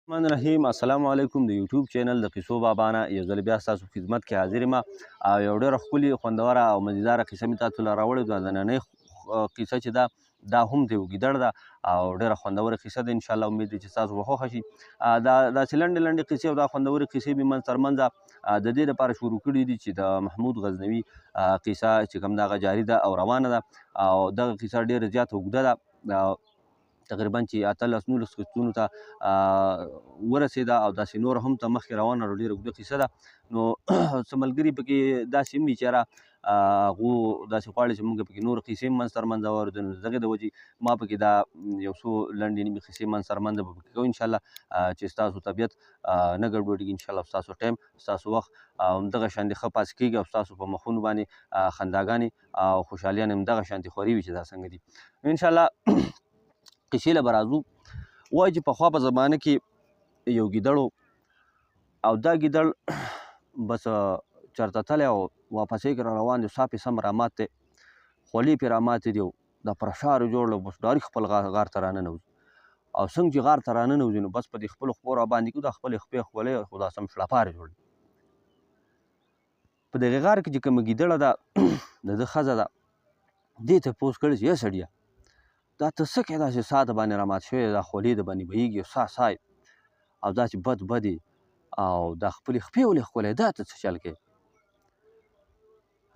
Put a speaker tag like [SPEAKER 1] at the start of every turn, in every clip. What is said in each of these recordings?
[SPEAKER 1] الرحمن الرحیم السلام علیکم. د یوټیوب چینل د قصو بابا نه یو ځل بیا ستاسو خدمت کې حاضر یم او یو ډېره ښکلې خوندوره او مزیداره قصه مې تاسو له راوړې ده. د نننۍ قصه چې ده دا هم د یو ګیدړ ده او ډېره خوندوره قصه ده. انشاءالله امید دی چې ستاسو به خوښه شي. داسې لنډې لنډې قصې او دا خوندورې قصې مې منځ تر منځه د دې لپاره شروع کړي دي چې د محمود غزنوي قصه چې کوم ده هغه جاري ده او روانه ده او دغه قصه ډېره زیاته اوږده ده. تقریبا چې 18-19 قسطونو ته ورسېده او داسې نور هم ته مخکې روانه ده. ډېره اوږده قصه ده. نو څه ملګري پکې داسې هم وي چې یاره هغو داسې غواړي چې موږ پکې نور قصې هم منځ تر منځه واورو. نو د دغې د وجې ما پکې دا یو څو لنډې نیمې قصې منځ تر منځه به پکې کوو انشاءالله چې ستاسو طبیعت نه ګډوډېږي انشاءالله. ستاسو ټایم ستاسو وخت همدغه شانتې ښه پاس کېږي او ستاسو په مخونو باندې خنداګانې او خوشحالیانې همدغه شانتې خورې وي چې دا څنګه دي. انشاءالله قصې له به راځو. وایي چې پخوا په زمانه کې یو ګیدړ او دا ګیدړ بس چېرته تللی او واپسۍ کې را روان دی. سا پې سم رامات دی، خولې پې راماتې دي او دا پرشار یې جوړ بس ډاري خپل غار ته راننوځي او څنګه چې غار ته راننوځي نو بس په دې خپلو خپو راباندې کړي دا خپلې خپې خولۍ خو دا سم شړپارې جوړ دي. په دغې غار کې چې کومه ګیدړه ده د ده ښځه ده دې تپوس کړی چې ای سړیه دا ته څه کوې داسې سا د باندې رامات شوی دا خولې د باندې بهیږي او سا او داسې بد او دا خپلې خپې ولې ښکلی دا ته څه چل کوې.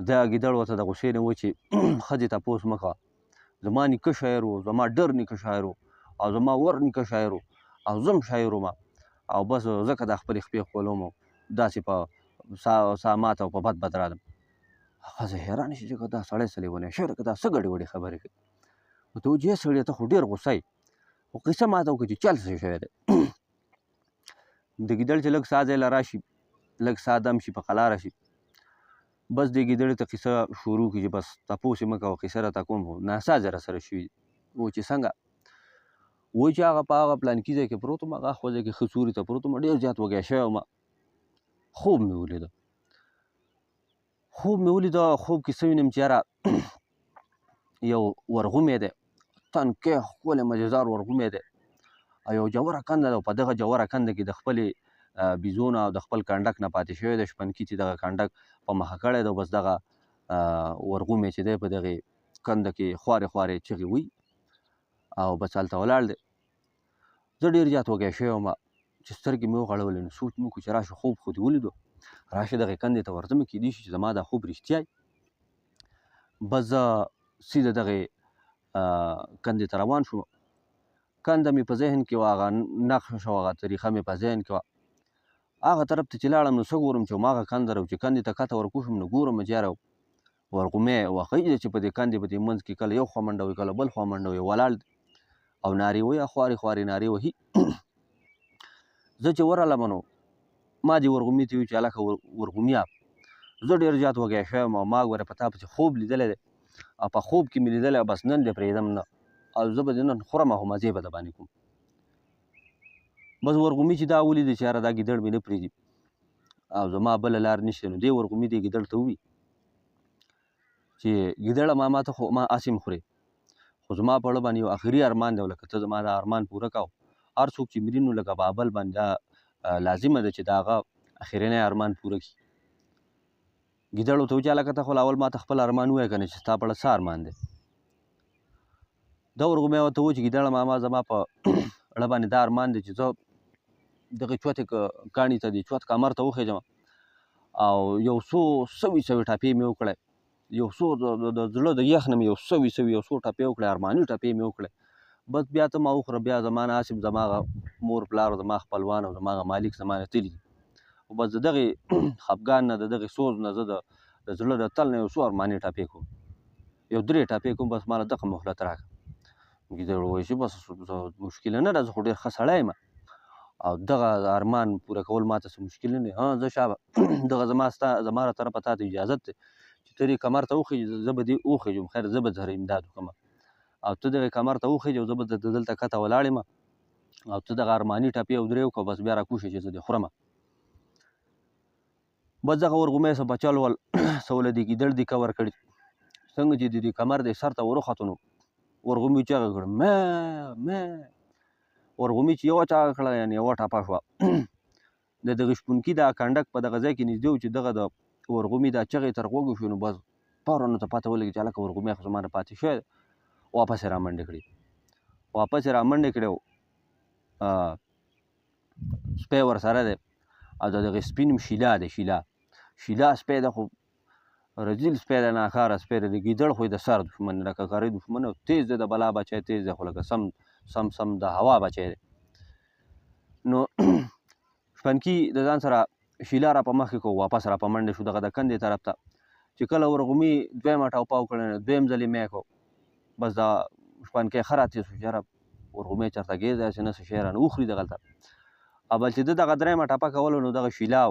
[SPEAKER 1] دا ګیدړ ورته د غوسې نه و چې ښځې تپوس مه کوه، زما نیکه شاعر و، زما ډر نیکه شاعر و او زما ور نیکه شاعر و او زه هم شاعر وم او بس ځکه دا خپلې خپې ښکلوم او داسې په سا ماته او په بد رالم. ښځه حیرانه شي چې دا سړی څه لیونی شوی که دا څه ګډې وډې خبرې کوي. ورته وایي چې ای سړیه ته خو ډېر غوسه یې خو قصه ماته وکړه چې چل څه شوی دی. د ګیدړ چې لږ سا ځای له راشي لږ سا دم شي په قلاره شي بس دې ګیدړې ته قصه شروع کړي چې بس تپوس یې مه کوه قصه راته کوم خو ناسازې راسره شوي دي. وایي چې څنګه؟ وایي چې هغه په هغه پلانکي ځای کې پروت وم، هغه خو ځای کې ښه سوري ته پروت وم، ډېر زیات وږی شوی وم. خوب مې ولیده خوب کې څه وینم چې یاره یو ورغومی دی، تنکی ښکلی مزېدار ورغومی دی او یو جوره کنده ده او په دغه جوره کنده کې د خپلې بیزو نه او د خپل کنډک نه پاتې شوی دی. شپنکي چې دغه کنډک په مخه کړی دی بس دغه ورغومی چې دی په دغې کنده کې خوارې چغې وایي او بس هلته ولاړ دی. زه ډېر زیات وږی شوی وم چې سترګې مې وغړولې نو سوچ مې وکړو چې راشه خوب خو دې ولیدو راشه دغې کندې ته ورځمه کیدای شي چې زما دا خوب رښتیا وي. بس زه سیده دغې کندې ته روان شوم. کنده مې په ذهن کې وه، هغه نقشه او هغه طریقه مې په ذهن کې وه. هغه طرف ته چې لاړم نو څه ګورم چې هماغه کنده ده چې کندې ته کښته ورکوشم نو ګورم چې یاره ورغومی وښیي دی چې په دې کندې په دې منځ کې کله یو خوا منډه وهي کله بل خوا منډه وهي ولاړ دی او نارې وهي خوارې نارې وهي. زه چې ورغلم نو ما دې ورغومي ته وویل چې هلکه ورغومیا زه ډېر زیات وږی شوی یم او ما ګوره په تا پسې خوب لیدلی دی او په خوب کې مې لیدلی بس نن دې پرېږدم نه او زه به دې نن خورم او مزې به د باندې کوم. بس ورغومي چې دا ولیدې چې یاره دا ګیدړ مې نه پرېږدي او زما بله لار نشته نو دې ورغومي دې ګیدړ ته ووایي چې ګیدړه ماما ته خو ما هسې خورې خو زما په اړه باندې یو آخري ارمان دی لکه ته زما دا ارمان پوره کوه. هر څوک چې مري نو لکه بابل باندې دا لازمه ده چې د هغه اخرنی ارمان پوره کړي. ګیدړ ورته وایي چې هلکه ته خو اول ما ته خپل ارمان ووایه که نه چې ستا په اړه څه ارمان دی. دا ورغومی ورته ووایي چې ګیدړه ماما زما په اړه باندې دا ارمان دی چې زه دغې چوتې کاڼي ته دې چوت کمر ته وخېږم او یو څو سوي ټپې مې وکړی، یو څو د زړه د یخ نه مې یو سوي یو څو ټپې وکړی، ارماني ټپې مې وکړی. بس بیا ته ما وخوره بیا زما نه هسې زما هغه مور پلار او زما خپلوان او زما هغه مالک زما نه تلي دي او بس د دغې خفګان نه د دغې سوز نه زه د زړه د تل نه یو څو ارماني ټپې کوم، یو 3 ټپې کوم بس ماله دغه مهلت راکړه. ګیدړ ووایي چې بس مشکله نه ده زه خو ډېر ښه سړی یم او دغه ارمان پوره کول ماته څه مشکل نه دی. زه شابه دغه زما له طرفه تا ته اجازت دی چې ته دې کمر ته وخېږي زه به دې وخېږم خیر زه به سره امداد وکړم او ته دغې کمر ته وخېږې او زه به دلته کښته ولاړ یم او ته دغه ارماني ټپې او 3 وکړه بس بیا راکوشې چې زه دې خورم. بس دغه ورغومی څه بچل ول څه ول دې ګیدړ دې کور کړي څنګه چې د دې کمر دې سر ته وروختو نو ورغومي چغې کړه مه ورغومي چې یوه چاغه کړه یعنې یوه ټاپه شوه د دغه شپونکي دا کنډک په دغه ځای کې نږدې و چې دغه د ورغومي دا چغې تر غوږو شو نو بس فوراً ورته پته ولګي چې هلکه ورغومي خو زما نه پاتې شوی دی واپس یې رامنډې کړې سپی ورسره دی او د دغې سپي نوم شیلا دی شیلا سپی دی خو رجیل سپی دی ناکاره سپی دی د ګیدړ خو یې د سر دښمن دی لکه کاري دښمن تیز دی د بلا بچی تیز دی خو لکه سم د هوا بچی دی نو شپنکي د ځان سره شیلا را په مخکې کړو واپس را په منډې شو دغه د کندې طرف ته چې کله ورغومي دویمه ټوپه وکړه دویم ځل یې می کړو بس دا شپنکی ښه راتېز شو چې یاره ورغومی چېرته ګیر دی هسې نه څه شی رانه وخوري دغلته او بل چې ده دغه درېیمه ټپه کولو نو دغه شیلا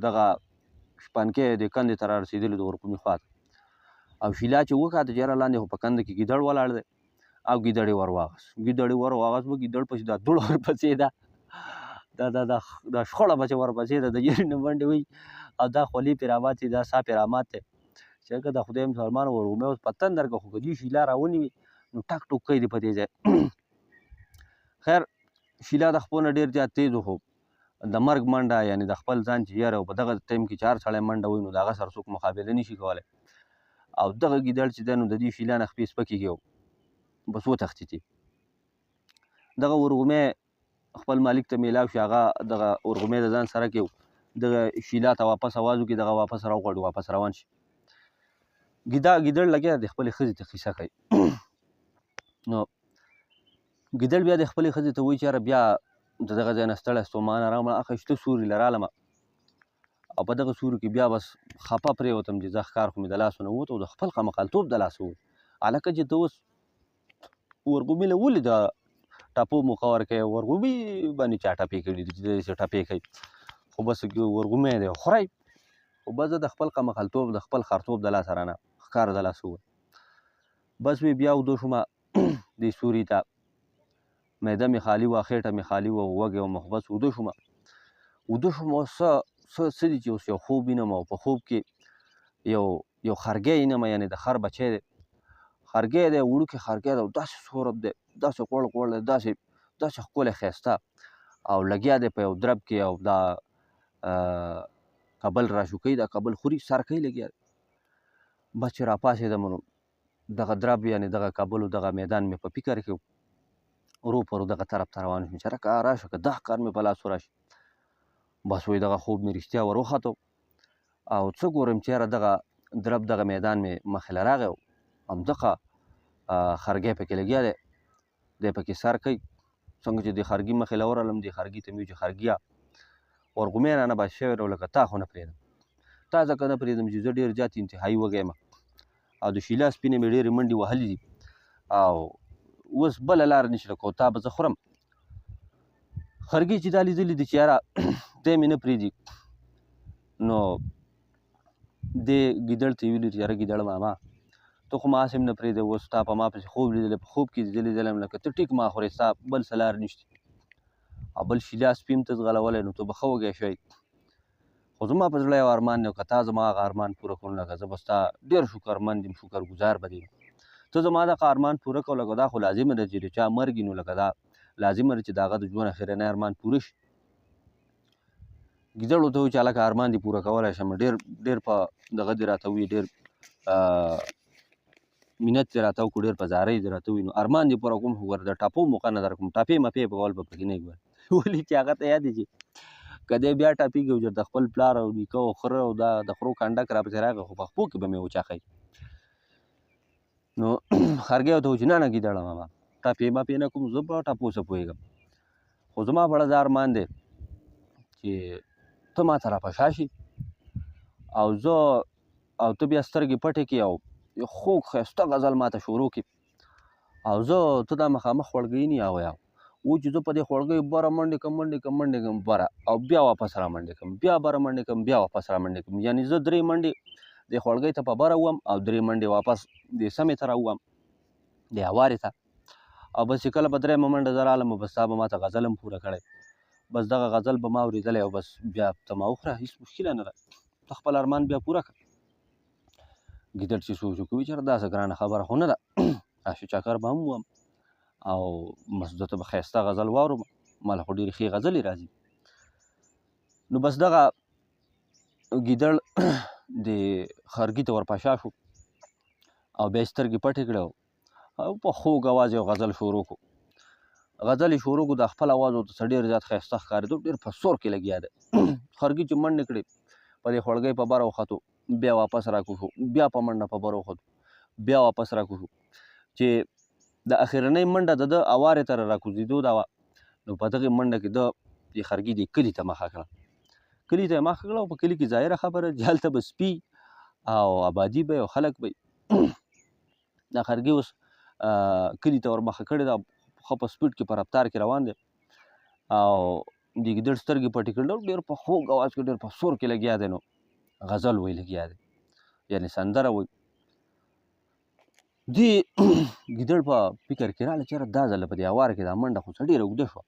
[SPEAKER 1] دغه شپنکی د کندې ته را رسېدلي د ورغومي خوا ته او شیلا چې وکاته چې یاره لاندې خو په کنده کې ګیدړ ولاړ دی او ګیدړ یې ور واغست به ګیدړ پسې دا دوړ ورپسې ده دا شخړه پسې ورپسې ده د یرې نه منډې وهي او دا خولې پرې رامات دي دا سا پرې رامات دی چې که د خدای مسلمان ورغومی اوس په تندر که خو که دې شیلا راونیوي نو ټک ټوک کوي دې په دې ځای خیر شیلا د خپل نه ډېر زیات تیز و خو د مرګ منډه یعنې د خپل ځان چې یاره په دغه ټایم کې چې هر سړی منډه وایي نو د هغه سره څوک مقابله نه شي کولی او دغه ګیدړ چې دی نو د دې شیلا نه خپې سپکې کړې بس وتښتېدې دغه ورغومی خپل مالک ته میلاو شي هغه دغه ورغومی د ځان سره کې دغه شیلا ته واپس آواز وکړي دغه واپس راوغواړي واپس روان شي ګیدړ لګیا د خپلې ښځې ته قیصه کوي نو ګیدړ بیا د خپلې ښځې ته وایي چې یاره بیا د دغه ځای نه ستړی ستومانه راغلم هغه شته سوري له رالمه او په دغه سورو کې بیا بس خفه پرېوتم چې زه ښکار خو مې د لاسو نه ووت او د خپل قمقلتوب د لاسه ووت هلکه چې ته اوس ورغومي له ولې د ټپو موقع ورکوې ورغومي باندې چا ټپې کړي دي چې داسې ټپې کوي خو بس ورغومی دی خورئ خو بس زه د خپل قمقلتوب د خپل خرتوب د لاسه رانه ښکار د لاسه ووت بس مې بیا اوده شومه دې سوري ته معده مې خالي وه خېټه مې خالي وه وږی وم خو بس اوده شومه اوس څه دي چې اوس یو خوب وینم او په خوب کې یو خرګی وینم یعنې د خر بچی دی خرګی دی وړوکی خرګی دی او داسې سورب دی داسې غوړ دی داسې ښکلی ښایسته او لګیا دی په یو درب کې او دا کبل راشوکوي دا کبل خوري سر کوي لګیا دی بس چې راپاڅېدم نو دغه درب یعنې دغه کابل و دغه میدان مې په فکر کې ورو پرو دغه طرف ته روان شوم چې هلکه راشه که دغه کار مې په لاسو راشي بس وایي دغه خوب مې رښتیا ور وختو او څه ګورم چې یاره دغه درب دغه میدان مې مخې له راغی همدغه خرګی پکې لګیا دی دی پکې سر کوي څنګه چې د خرګي مخې له ورغلم دې خرګي ته مې وویل چې خرګیه ورغومی رانه بس شوی دی لکه تا خو نه پرېږدم تا ځکه نه پرېږدم چې زه ډېر زیات انتهایي وږی یم او د شیلا سپي نه مې ډېرې منډې وهلې دي او اوس بله لاره نشته کو تا به زه خورم خرګي چې دا لیدلي دي چې یاره دی مې نه پرېږدي نو دې ګیدړ ته یې ویلي چې یاره ګیدړ ماما ته خو ما هسې هم نه پرېږدې اوس تا په ما پسې خوب لیدلی په خوب کې لیدلی یم لکه ته ټیک ما خورې ستا بل څه لار نشته او بل شیلا سپي هم ته ځغلولی نو ته به ښه وږی شوی خو زما په زړه یو ارمان دی او که تا زما هغه ارمان پوره کړو لکه زه به ستا ډېر شکرمند یم شکرګزار به دې یم ته زما دغه ارمان پوره کړو لکه دا خو لازمه ده چې د چا مرګ نو لکه دا لازمه ده چې د هغه د ژوند اخرنی ارمان پوره شي ګیدړ ورته ووایي چې هلکه ارمان دې پوره کولی شم ډېر په دغه دې راته ووایي ډېر مینت دې راته وکړو ډېر په زارۍ دې راته ووایي نو ارمان دې پوره کوم خو ګوره د ټپو موقع نه در کوم ټپې مپې په کول به پکې نه ګوره ولې چې هغه ته یاد دی چې که دی بیا ټپېږي او د خپل پلار او نیکه او خره او دا د خرو کنډک راپسې راغی خو په خپو کې به مې وچاخوي نو خرګی ورته ووایي چې نه ګیدړه ماما ټپې مپې نه کوم زه په ټپو څه پوهېږم خو زما په اړه دا ارمان دی چې ته ما ته راپشا شي او زه او ته بیا سترګې پټې کړې او یو خوږ ښایسته غزل ما ته شروع کړي او زه ته دا مخامخ خوړګۍ نه یاویا و چې زه په دې خوړګۍ بره منډې کړم بره او بیا واپس را منډې کړم بیا بره منډې کړم بیا واپس را منډې کړم یعنې زه 3 منډې دې خوړګۍ ته په بره ووم او 3 منډې واپس دې سمې ته راووم دې هوارې ته او بس چې کله به 3مه منډه زه رالم بس تا به ما ته غزل هم پوره کړی بس دغه غزل به ما اورېدلی او بس بیا ته ما وخوره هېڅ مشکله نه ده ته خپل ارمان بیا پوره کړه ګیدړ چې سوچ وکړي چې داسې ګرانه خبره خو نه ده راشه چکر به هم ووم او مسعودو ته به ښایسته غزل واورم، ما له خو ډېرې ښې غزلې راځي. نو بس دغه ګیدړ د خرګي ته ورپاشا شو او بیا یې سترګې پټې کړې او په خوږ اواز یو غزل شروع کړو. غزل یې شروع کړو، د خپل اواز ورته څه ډېر زیات ښایسته ښکارېدو، ډېر په سور کې لګیا دی. خرګي چې منډې کړې په دې خوړګۍ په بره وختو، بیا واپس راکوز شو، بیا په منډه په بره وختو، بیا واپس راکوز شو. چې د اخرنۍ منډه د ده اوارې ته راکوزېدو ده وه، نو په دغې منډه کې ده د خرګي دې کلي ته مخه کړه. کلي ته یې مخه کړه او په کلي کې ظاهره خبره چې هلته به سپي او آبادي به او خلک به دا خرګي اوس کلي ته ورمخه کړې ده، ښه په سپیډ کې په رفتار کې روان دی او د ګیدړ سترګې پټې کړې، ډېر په خوږ اواز کې ډېر په سور کې لګیا دی، نو غزل وی لګیا دی، یعنې سندره وی. دې ګیدړ په فکر کې راغله چې یاره دا ځله په دې هواره کې دا منډه خو څه ډېره اوږده شوه.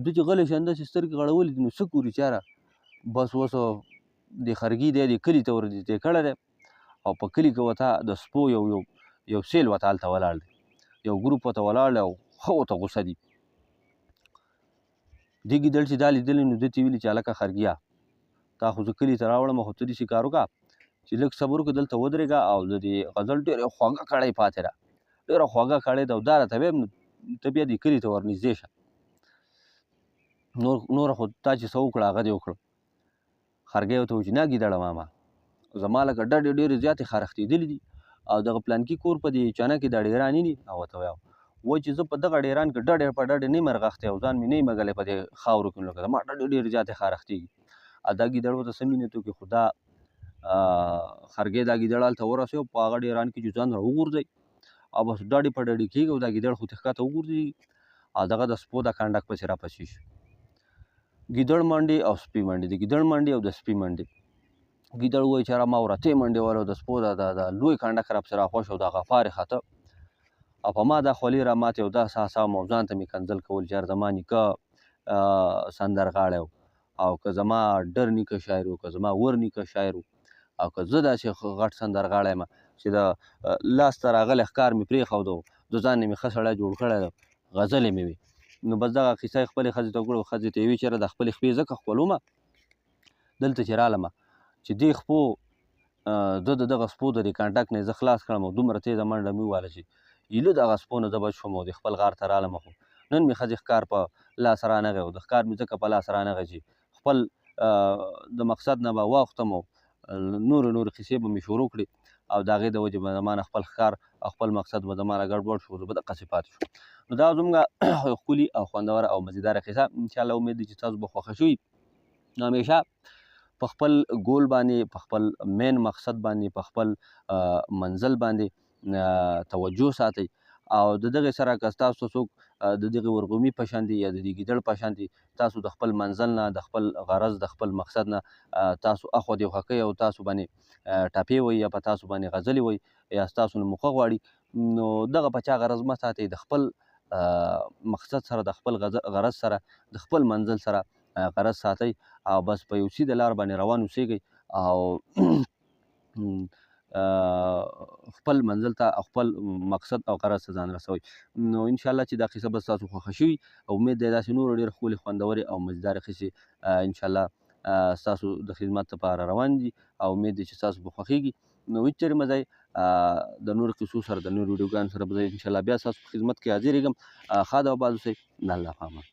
[SPEAKER 1] ده چې غلی شي همداسې سترګې غړولې دي، نو څه ګوري چې یاره بس اوس د خرګي دی د کلي ته ورنږدې کړی دی او په کلي کې ورته د سپو یو سیل ورته هلته ولاړ دی، یو ګروپ ورته ولاړ دی او ښه ورته غوسه دي. دې ګیدړ چې دا لیدلي نو ده ته یې ویلي چې هلکه خرګیه تا خو زه کلي ته راوړم خو ته داسې کار وکړه چې لږ صبر وکړه، دلته ودرېږه او د دې غزل ډېره خوږه کړۍ پاتې ده، ډېره خوږه کړۍ ده او دا راته ویم نو ته بیا دې کلي ته ورنږدې شه، نوره خو تا چې څه وکړه هغه دې وکړه. خرګی ورته وویل چې نه ګیدړه ماما زما لکه ډډې ډېرې زیاتې خارښتېدلې دي او دغه پلانکي کور په دې چانه کې دا ډېرانې دي او ورته وایي چې زه په دغه ډېران کې ډډې په ډډې نه یم رغښتی او ځان مې نه یم مږلی په دې خاورو کې، نو لکه زما ډډې ډېرې زیاتې خارښتېږي. دا ګیدړ ورته څه مینت وکړي، خو دا خرګی دا ګیدړ هلته ورسېد په هغه ډېران کې چې ځان راوغورځوي او بس ډډې په ډډې کېږي او دا ګیدړ خو ښکته وغورځېږي او دغه د سپو د کنډک پسې راپسې شي. ګیدړ منډې او سپي منډې، د ګیدړ منډې او د سپي منډې. ګیدړ وایي چې یاره ما وراتې منډې وهلې او د سپو د لوی کنډک راپسې راخوښ او دا غفار یې خته او په ما دا خولې را ماتې او دا ساسام او ځان ته مې کنځل کول چې یاره زما نیکه سندرغاړی و او که زما ډر نیکه شاعر و، که زما ور نیکه شاعر و او که زه داسې غټ سندرغاړی یم چې د لاس ته راغلی ښکار مې پرېښود او د ځان نه مې ښه سړی جوړ کړی دی، غزلې مې وي. نو بس دغه کیسه یې خپلې ښځې ته وکړه او ښځې ته یې وویل چې یاره د خپلې خپې ځکه ښکلومه دلته چې رالمه چې دې خپو زه د دغه سپو د دې کنډک نه یې زه خلاص کړم او دومره تېزه منډه مې ووهله چې ایله دغه سپو نه زه بچ شوم او د خپل غار ته رالمه، خو نن مې ښځې ښکار په لاس رانغی او د ښکار مې ځکه په لاس رانغی چې خپل د مقصد نه به واوښتم او نورې قیسې به مې شروع کړې او د هغې د وجې به زما نه خپل ښکار او خپل مقصد به زما نه ګډوډ شو، زه به دقسې پاتې شوم. نو دا زموږ ښکلي او خوندوره او مزیداره قیصه، انشاءالله امید دی چې تاسو به خوښه شوي. نو همیشه په خپل ګول باندې، په خپل مین مقصد باندې، په خپل منزل باندې توجه ساتئ او د دغې سره که ستاسو څوک د دغې ورغومي په شان دي یا د دې ګیدړ په شان دي، تاسو د خپل منزل نه، د خپل غرض، د خپل مقصد نه تاسو اخوا دیخوا کوئ او تاسو باندې ټپې وایي یا په تاسو باندې غزلې وایي یا ستاسو نه موقع غواړي، نو دغه په چا غرض مه ساتئ، د خپل مقصد سره، د خپل غرض سره، د خپل منزل سره غرض ساتئ او بس په یو سیده لار باندې روان اوسیږئ او خپل منزل ته او خپل مقصد او غرض ته ځان رسوئ. نو انشاءالله چې دا قصه به ستاسو خوښه شوي او امید دی داسې نورې ډېرې ښکلې خوندورې او مزیدارې قصې انشاءالله ستاسو د خدمت لپاره روان دي او امید دی چې ستاسو به خوښیږي. نو هېڅ چېرې مه ځئ، د نورو قصو سره، د نورو ویډیوګانو سره به زه انشاءالله بیا ستاسو په خدمت کې حاضرېږم. ښاد او آباد اوسئ. د الله په امان.